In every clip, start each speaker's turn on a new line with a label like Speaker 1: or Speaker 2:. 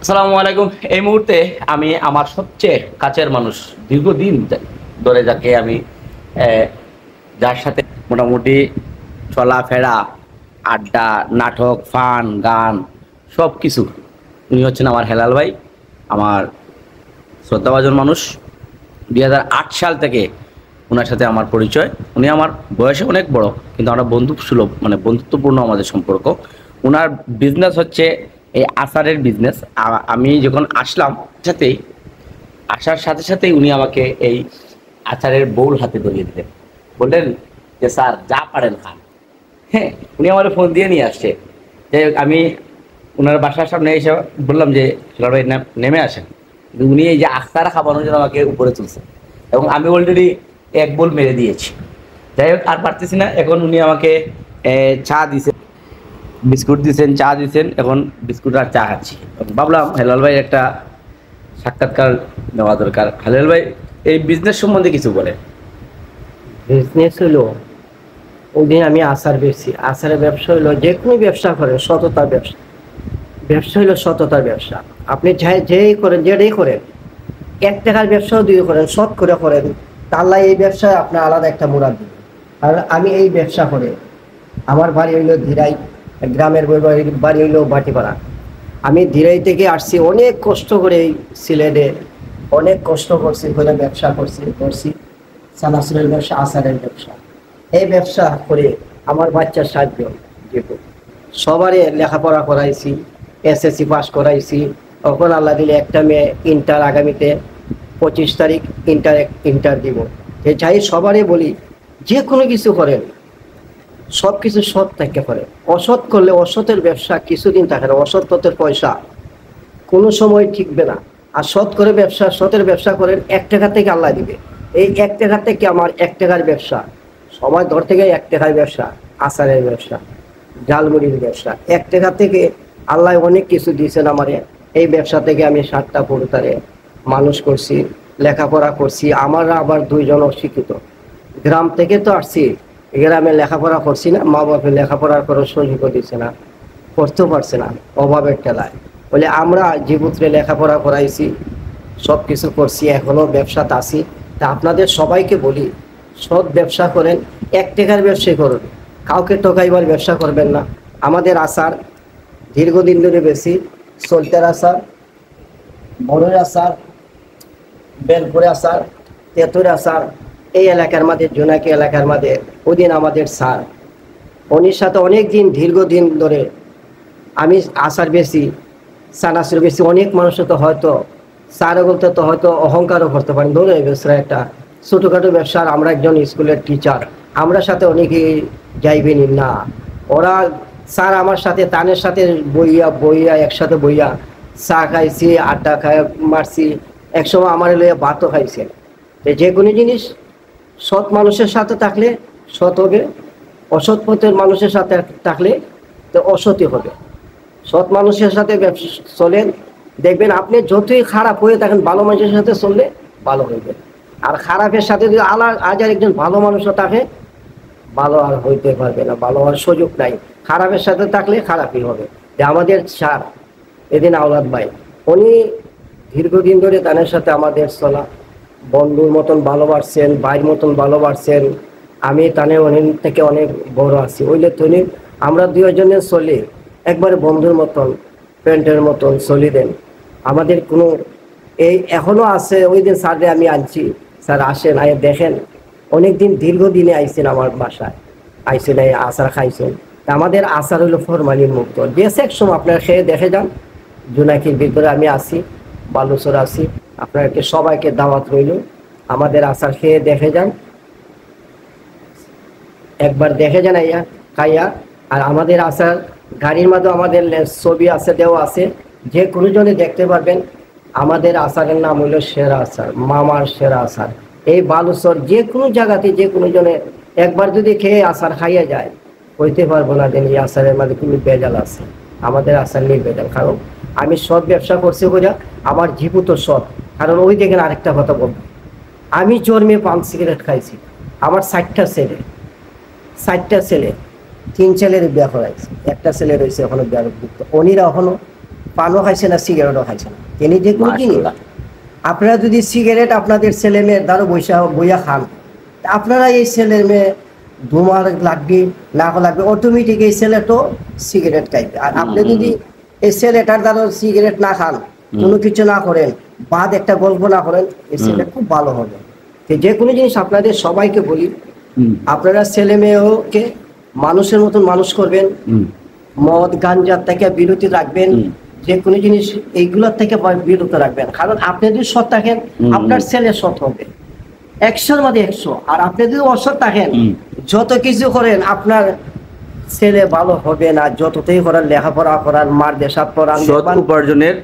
Speaker 1: আসসালামু আলাইকুম। এই মুহূর্তে আমি আমার সবচেয়ে কাছের মানুষ, দীর্ঘদিন ধরে যাকে আমি যার সাথে মোটামুটি চলাফেরা, আড্ডা, নাটক, ফান, গান সব কিছু, উনি হচ্ছেন আমার হেলাল ভাই, আমার শ্রদ্ধাভাজন মানুষ। 2008 সাল থেকে ওনার সাথে আমার পরিচয়। উনি আমার বয়সে অনেক বড়, কিন্তু আমরা বন্ধু সুলভ, মানে বন্ধুত্বপূর্ণ আমাদের সম্পর্ক। ওনার বিজনেস হচ্ছে এই আচারের বিজনেস। আমি যখন আসলাম সাথেই আসার সাথে সাথেই উনি আমাকে এই আচারের বোল হাতে ধরিয়ে দিলেন, বললেন যে স্যার যা পারেন খান। হ্যাঁ, উনি আমার ফোন দিয়ে নিয়ে আসছে। যাই হোক, আমি ওনার বাসার সামনে এসে বললাম যে হেলাল ভাই নেমে আসেন। কিন্তু উনি এই যে আচার খাবানোর জন্য আমাকে উপরে তুলছে, এবং আমি অলরেডি এক বোল মেরে দিয়েছি। যাই হোক, আর পারতেছি না। এখন উনি আমাকে চা দিছেন, বিস্কুট দিছেন, চা দিছেন। এখন বিস্কুট আর চা খাচ্ছি। ভাবলাম হেলাল ভাই একটা সাক্ষাৎকার নেওয়া দরকার। হেলাল ভাই এই বিজনেস সম্বন্ধে কিছু বলে।
Speaker 2: বিজনেস হলো, ওই দিন আমি আচার বেচছি। আচারের ব্যবসা হলো যে কোনো ব্যবসা করেন সততার ব্যবসা। ব্যবসা হলো সততার ব্যবসা। আপনি যেই করেন, যেটাই করেন, 1 টাকার ব্যবসাও যদি করেন, সৎ করে করেন, তাহলে এই ব্যবসায় আপনার আলাদা একটা মুরাদ দিবে। আর আমি এই ব্যবসা করে, আমার বাড়ি হইলো ধীরাই, গ্রামের বাড়ি হইলো বাটিপাড়া। আমি ধীরাই থেকে আসছি, অনেক কষ্ট করে এই সিলেটে অনেক কষ্ট করছি, করে ব্যবসা করছি চানাচুরের ব্যবসা, আচারের ব্যবসা। এই ব্যবসা করে আমার বাচ্চার সাহায্য যেত, সবারই লেখাপড়া করাইছি, এসএসসি পাস করাইছি। তখন আল্লাহ দিলে একটা মেয়ে ইন্টার, আগামীতে 25 তারিখ ইন্টার দিব। যে চাই সবারই বলি, যে কোনো কিছু করেন সব কিছু সৎ থেকে করে। অসৎ করলে অসতের ব্যবসা কিছুদিন থাকে না। অসৎ পথের পয়সা কোনো সময় ঠিকবে না। আর সৎ করে ব্যবসা, সতের ব্যবসা করেন, 1 টাকা থেকে আল্লাহ দিবে। এই 1 টাকা থেকে আমার 1 টাকার ব্যবসা, সবাই ধর থেকে 1 টাকার ব্যবসা, আচারের ব্যবসা, ঝালমুড়ির ব্যবসা। 1 টাকা থেকে আল্লাহ অনেক কিছু দিয়েছেন আমারে। এই ব্যবসা থেকে আমি 7টা পরিবারে মানুষ করছি, লেখাপড়া করছি। আমরা আবার 2জন অশিক্ষিত, গ্রাম থেকে তো আসছি, গ্রামে লেখাপড়া করছি না। মা বাপের লেখাপড়ার করার সুযোগ দিচ্ছে না, করতেও পারছে না, অভাবের ঠেলায়। বলে আমরা জীবুত্রে লেখাপড়া করাইছি, সব কিছু করছি, এখনো ব্যবসাতে আছি। তা আপনাদের সবাইকে বলি, সৎ ব্যবসা করেন, 1 টাকার ব্যবসা করুন, কাউকে ঠকাইবার ব্যবসা করবেন না। আমাদের আচার দীর্ঘদিন ধরে বেশি, সলতের আচার, বড়ের আচার, বেলপুরে আচার, তেঁতুর আচার। এই এলাকার মধ্যে, জোনাকি এলাকার মধ্যে ওদিন আমাদের স্যার, উনির সাথে অনেক দিন, দীর্ঘদিন ধরে আমি আচার বেশি, চানাচুর বেশি। অনেক মানুষ তো হয়তো স্যার বলতে তো হয়তো অহংকারও করতে পারেন, ধরে ব্যবসা একটা ছোটোখাটো ব্যবসার। আমরা একজন স্কুলের টিচার, আমরা সাথে অনেকেই যাইবেনি না। ওরা স্যার আমার সাথে, তানের সাথে বইয়া একসাথে বইয়া চা খাইছি, আড্ডা মারছি। একসময় আমার লইয়া ভাতও খাইছে। যে কোনো জিনিস সৎ মানুষের সাথে থাকলে সৎ হবে, অসৎ পথের মানুষের সাথে থাকলে তো অসৎই হবে। সৎ মানুষের সাথে চলেন, দেখবেন আপনি যতই খারাপ হয়ে থাকেন, ভালো মানুষের সাথে চললে ভালো হইবে। আর খারাপের সাথে যদি আজ আর একজন ভালো মানুষও থাকে, ভালো আর হইতে পারবে না, ভালো হওয়ার সুযোগ নাই। খারাপের সাথে থাকলে খারাপই হবে। যে আমাদের স্যার এদিন আওলাদ ভাই, উনি দীর্ঘদিন ধরে তাদের সাথে আমাদের চলা, বন্ধুর মতন ভালোবাসছেন, ভাইয়ের মতন ভালোবাসছেন। আমি তানে অনেক থেকে অনেক বড় আছি, ওইলে তিনি আমরা 2জনে চলি একবারে বন্ধুর মতন, ফ্রেন্ডের মতন চলি দেন। আমাদের কোনো এই এখনো আছে। ওই দিন স্যারে আমি আনছি, স্যার আসেন, আয় দেখেন। অনেকদিন দীর্ঘদিনে আইছেন আমার বাসায়, আইসেন, এই আচার খাইছেন। তা আমাদের আচার হলো ফরমালিন মুক্ত। যে সেকশন আপনারা খেয়ে দেখে যান। জোনাকির ভিতরে আমি আছি, বালুচর আছি, আপনাদেরকে সবাইকে দাওয়াত রইল, আমাদের আচার খেয়ে দেখে যান, একবার দেখে যান আইয়া খাইয়া। আর আমাদের আচার গাড়ির মধ্যে আমাদের ছবি আছে, দেওয়া আছে, যে কোনো জনে দেখতে পারবেন। আমাদের আচারের নাম হইল সেরা আচার, মামার সেরা আচার। এই বালুচর যে কোনো জায়গাতে, যে কোনো জনে একবার যদি খেয়ে আচার খাইয়া যায়, হইতে পারবো না যে এই আচারের মধ্যে কোনো বেজাল আছে। আমাদের আচার নেই বেজাল, কারণ আমি সৎ ব্যবসা করছি বোঝা, আমার জীবু তো সৎ। কারণ ওই দেখেন আরেকটা কথা বলবো, আমি জন্মে পান সিগারেট খাইছি। আমার 60টা ছেলে, 60টা ছেলে, 3 ছেলের বিয়ে করাইছে, একটা ছেলে রয়েছে এখনো বিয়ার যুক্ত। অনিরা এখনো পানও খাইছে না, সিগারেটও খাইছে না। তিনি যে কোনো জিনিস,
Speaker 1: মাশাআল্লাহ।
Speaker 2: আপনারা যদি সিগারেট আপনাদের ছেলে মেয়ের দ্বারা বইয়া খান, আপনারা এই ছেলে মেয়ে ধুমার লাগবে না লাগবে, অটোমেটিক এই ছেলে তো সিগারেট খাইবে। আর আপনি যদি এই ছেলেটার দ্বারা সিগারেট না খান, কোনো কিছু না করেন, বাদ একটা গল্প না করেন, এই ছেলে খুব ভালো হবে। তো যে কোনো জিনিস আপনাদের সবাইকে বলি, আপনারা ছেলে মেয়েকে মানুষের মতন মানুষ করবেন, মদ গাঞ্জার থেকে বিরতি রাখবেন, যে কোনো জিনিস এইগুলোর থেকে বিরত রাখবেন। কারণ আপনি যদি সৎ থাকেন, আপনার ছেলে সৎ হবে 100-র মধ্যে 100। আর আপনি যদি অসৎ থাকেন, যত কিছু করেন আপনার ছেলে ভালো হবে না। যতটাই করার, লেখাপড়া করার, মার দেশাত পড়ান,
Speaker 1: সৎ উপার্জনের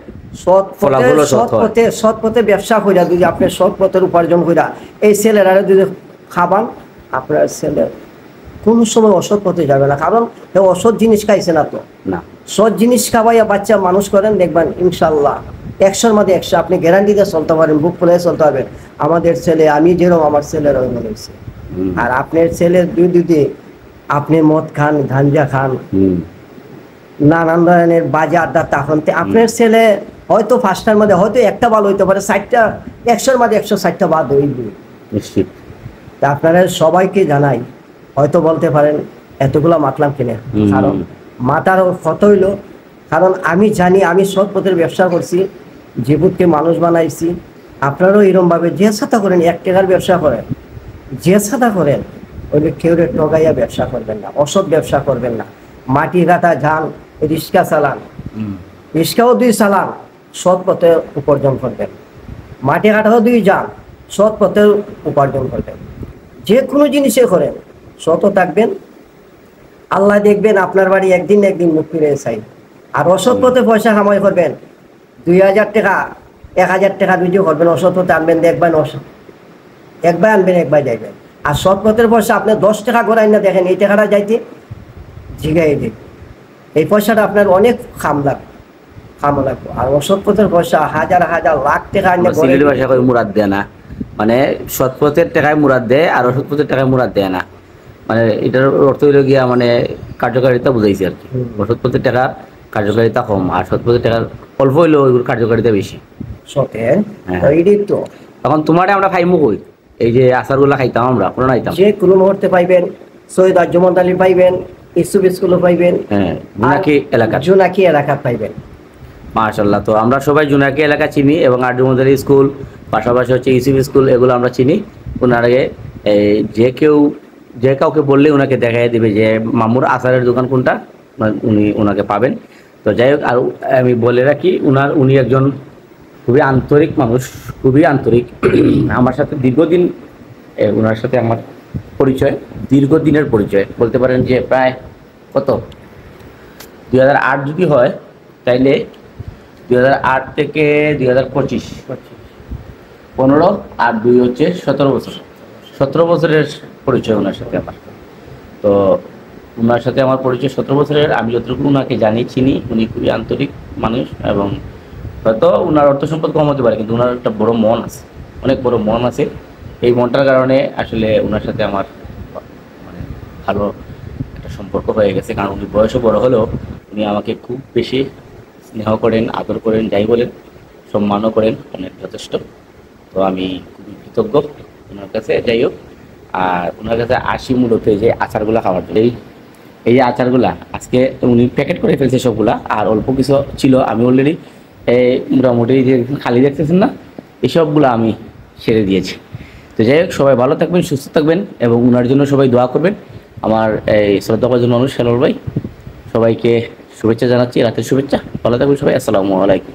Speaker 2: সৎ পথে ব্যবসা কইরা, যদি আপনি সৎ পথের উপার্জন কইরা এই ছেলেরা যদি খাবান, আপনার ছেলে কোন সময় অসৎ পথে যাবে না। কারণ অসৎ জিনিস খাইছে না তো,
Speaker 1: না
Speaker 2: সৎ জিনিস খাওয়াইয়া বাচ্চা মানুষ করেন, দেখবেন ইনশাল্লাহ 100-র মধ্যে 100 আপনি গ্যারান্টি দিয়ে চলতে পারেন, বুক ফুলে চলতে পারবেন। আমাদের ছেলে, আমি যেরকম আমার ছেলের ওইরকম হয়েছে। আর আপনার ছেলে যদি আপনি মদ খান, গাঞ্জা খান, নানান ধরনের বাজে আড্ডা, তখন আপনার ছেলে হয়তো 5টার মধ্যে হয়তো একটা ভালো হইতে পারে, 100-র মধ্যে 160টা বাদ হইবে
Speaker 1: নিশ্চিত।
Speaker 2: তা আপনারা সবাইকে জানাই, হয়তো বলতে পারেন এতগুলো মাতলাম কিনে, কারণ মাতার কত হইলো, কারণ আমি জানি আমি সৎ পথের ব্যবসা করছি, জীবনকে মানুষ বানাইছি। আপনারাও এরকম ভাবে যে সাথা করেন, 1 টাকার ব্যবসা করেন, যে সাথা করেন, ওইটা কেউ ঠগাইয়া ব্যবসা করবেন না, অসৎ ব্যবসা করবেন না। মাটি কাটা যান, রিক্সা চালান, রিক্সাও 2 চালান, সৎ পথে উপার্জন করবেন। মাটি কাটাও 2 যান, সৎ পথে উপার্জন করবেন। যে কোনো জিনিসে করেন, সৎ থাকবেন, আল্লাহ দেখবেন আপনার বাড়ি একদিন না একদিন মুখ ফিরে চাই। আর অসৎ পথে পয়সা কামাই করবেন, 2000 টাকা 1000 টাকা ভিডিও করবেন, অসৎ পথে আনবেন, দেখবেন একবার আনবেন, একবার যাইবেন। আর সৎ পথের পয়সা আপনি 10 টাকা করাই না, দেখেন এই টাকাটা যাইতে জিগাই দিন, এই পয়সাটা আপনার অনেক খাম লাগবে। আর অসৎ পথের পয়সা হাজার হাজার লাখ টাকা
Speaker 1: মুরাদ দেয় না, মানে সৎ পথের টাকায় মুরাদ দেয় আর অসৎ পথের টাকায় মুরাদ দেয় না। মানে এটার অর্থ হইল গিয়া মানে কার্যকারিতা বুঝাইছে আর কি। অসৎ পথের টাকা কার্যকারিতা কম, আর সৎ পথের টাকা অল্প হইলেও ওইগুলোর কার্যকারিতা বেশি। তখন তোমার আমরা খাইমু কই, এই যে আচারগুলো খাইতাম আমরা, কোনো নাইতাম।
Speaker 2: যে কোনো মুহূর্তে পাইবেন, সৈয়দ আজমত আলী পাইবেন, ইসুফ স্কুলও পাইবেন, জোনাকি এলাকা পাইবেন।
Speaker 1: মাশাআল্লাহ। তো আমরা সবাই জোনাকি এলাকা চিনি এবং আজমত আলী স্কুল, পাশাপাশি হচ্ছে ইসুফ স্কুল, এগুলো আমরা চিনি। ওনারে যে কাউকে বললে ওনাকে দেখাই দিবে যে মামুর আচারের দোকান কোনটা, উনি ওনাকে পাবেন। তো যাই হোক, আর আমি বলে রাখি, উনি একজন খুবই আন্তরিক মানুষ, খুবই আন্তরিক। আমার সাথে দীর্ঘদিন, ওনার সাথে আমার পরিচয়, দীর্ঘদিনের পরিচয় বলতে পারেন যে প্রায় কত 2008 যদি হয়, তাইলে 2008 থেকে 2025, 15 আর 2 হচ্ছে 17 বছর। 17 বছরের পরিচয় ওনার সাথে আমার। তো ওনার সাথে আমার পরিচয় 17 বছরের। আমি যতটুকু ওনাকে জানি, চিনি, উনি খুবই আন্তরিক মানুষ, এবং হয়তো ওনার অর্থ সম্পদ কম হতে পারে, কিন্তু ওনার একটা বড় মন আছে, অনেক বড় মন আছে। এই মনটার কারণে আসলে ওনার সাথে আমার মানে ভালো একটা সম্পর্ক হয়ে গেছে। কারণ উনি বয়সও বড় হলেও উনি আমাকে খুব বেশি স্নেহ করেন, আদর করেন, যাই বলেন সম্মানও করেন, অনেক যথেষ্ট। তো আমি খুবই কৃতজ্ঞ ওনার কাছে। যাই হোক, আর ওনার কাছে আসি মূলত এই যে আচারগুলা খাওয়ার জন্য। এই যে আচারগুলা আজকে উনি প্যাকেট করে ফেলছে সবগুলা, আর অল্প কিছু ছিল আমি অলরেডি মোটামুটি যে খালি দেখতেছেন না, এই সবগুলো আমি সেরে দিয়েছি। তো যাই হোক, সবাই ভালো থাকবেন, সুস্থ থাকবেন, এবং ওনার জন্য সবাই দোয়া করবেন। আমার এই শ্রদ্ধাভাজন মানুষ হেলাল ভাই, সবাইকে শুভেচ্ছা জানাচ্ছি, রাতের শুভেচ্ছা। ভালো থাকবেন সবাই, আসসালামু আলাইকুম।